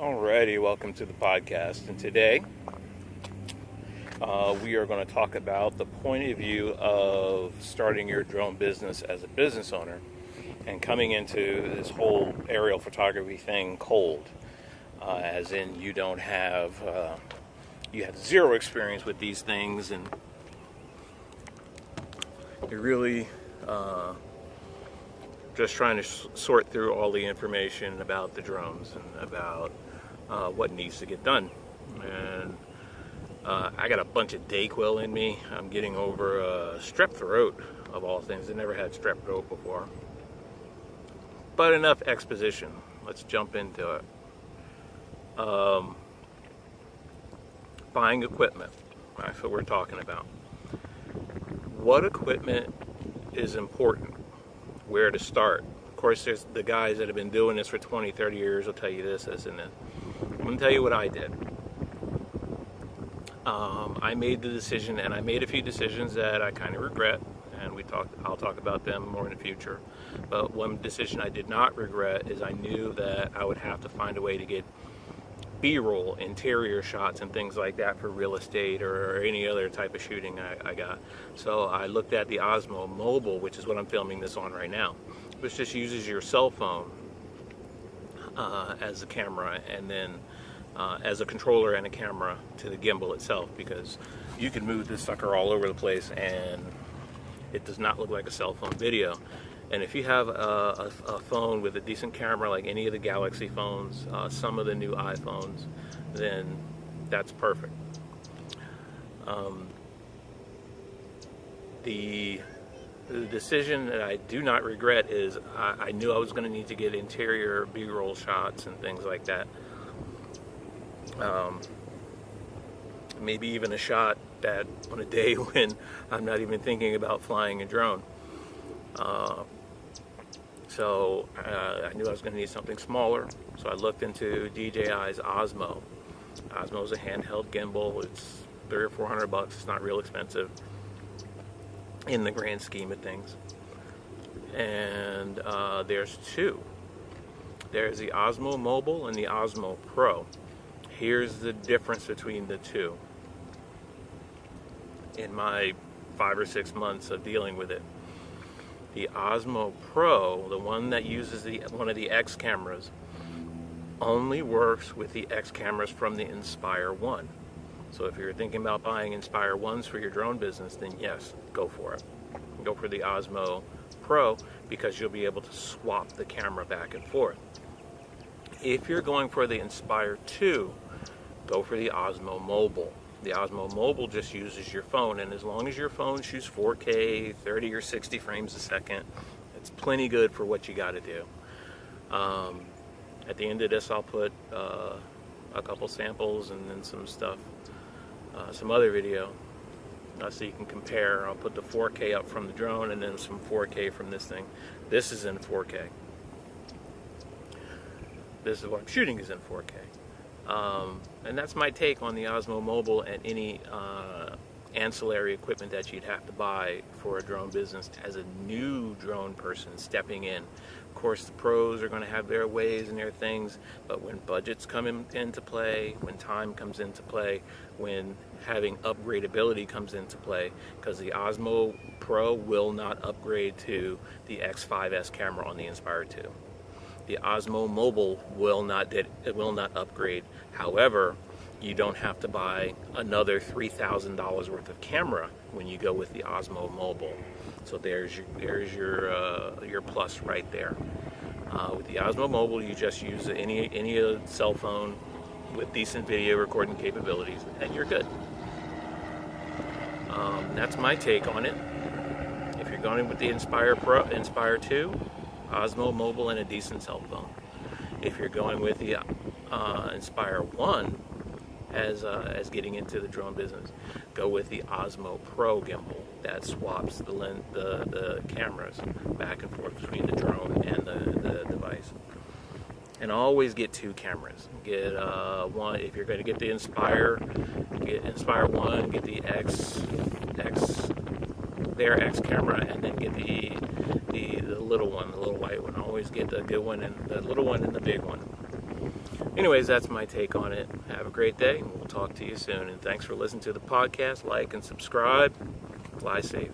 Alrighty, welcome to the podcast. And today we are going to talk about the point of view of starting your drone business as a business owner and coming into this whole aerial photography thing cold, as in you have zero experience with these things, and you're really just trying to sort through all the information about the drones and about what needs to get done. And I got a bunch of Dayquil in me. I'm getting over strep throat, of all things. I never had strep throat before. But enough exposition. Let's jump into it. Buying equipment. That's what we're talking about. What equipment is important? Where to start? Of course, there's the guys that have been doing this for 20, 30 years will tell you this, and that. I'm going to tell you what I did. I made the decision, and I made a few decisions that I kind of regret, and I'll talk about them more in the future. But one decision I did not regret is I knew that I would have to find a way to get B-roll, interior shots, and things like that for real estate or any other type of shooting I got. So I looked at the Osmo Mobile, which is what I'm filming this on right now, which just uses your cell phone as a camera, and then as a controller and a camera to the gimbal itself, because you can move this sucker all over the place and it does not look like a cell phone video. And if you have a phone with a decent camera, like any of the Galaxy phones, some of the new iPhones, then that's perfect. The decision that I do not regret is I knew I was going to need to get interior B-roll shots and things like that. Maybe even a shot that on a day when I'm not even thinking about flying a drone. So I knew I was going to need something smaller, so I looked into DJI's Osmo. Osmo is a handheld gimbal. It's $300 or $400. It's not real expensive in the grand scheme of things. And there's two. There's the Osmo Mobile and the Osmo Pro. Here's the difference between the two in my 5 or 6 months of dealing with it. The Osmo Pro, the one that uses one of the X cameras, only works with the X cameras from the Inspire 1. So if you're thinking about buying Inspire 1s for your drone business, then yes, go for it. Go for the Osmo Pro, because you'll be able to swap the camera back and forth. If you're going for the Inspire 2, go for the Osmo Mobile. The Osmo Mobile just uses your phone, and as long as your phone shoots 4K, 30 or 60 frames a second, it's plenty good for what you got to do. At the end of this, I'll put a couple samples and then some stuff, some other video, so you can compare. I'll put the 4K up from the drone and then some 4K from this thing. This is in 4K. This is what I'm shooting is in 4K. And that's my take on the Osmo Mobile and any ancillary equipment that you'd have to buy for a drone business as a new drone person stepping in. Of course, the pros are going to have their ways and their things, but when budgets come into play, when time comes into play, when having upgradability comes into play, because the Osmo Pro will not upgrade to the X5S camera on the Inspire 2. The Osmo Mobile will not upgrade. However, you don't have to buy another $3,000 worth of camera when you go with the Osmo Mobile. So there's your plus right there. With the Osmo Mobile, you just use any cell phone with decent video recording capabilities, and you're good. That's my take on it. If you're going with the Inspire 2, Osmo Mobile, and a decent cell phone. If you're going with the Inspire 1 as getting into the drone business, go with the Osmo Pro gimbal that swaps the cameras back and forth between the drone and the device. And always get two cameras. Get one if you're going to get the Inspire. Get Inspire 1. Get the their X camera, and then get the little one, the little white one. Always get the good one and the little one and the big one. Anyways, that's my take on it. Have a great day, and we'll talk to you soon. And thanks for listening to the podcast. Like and subscribe. Fly safe.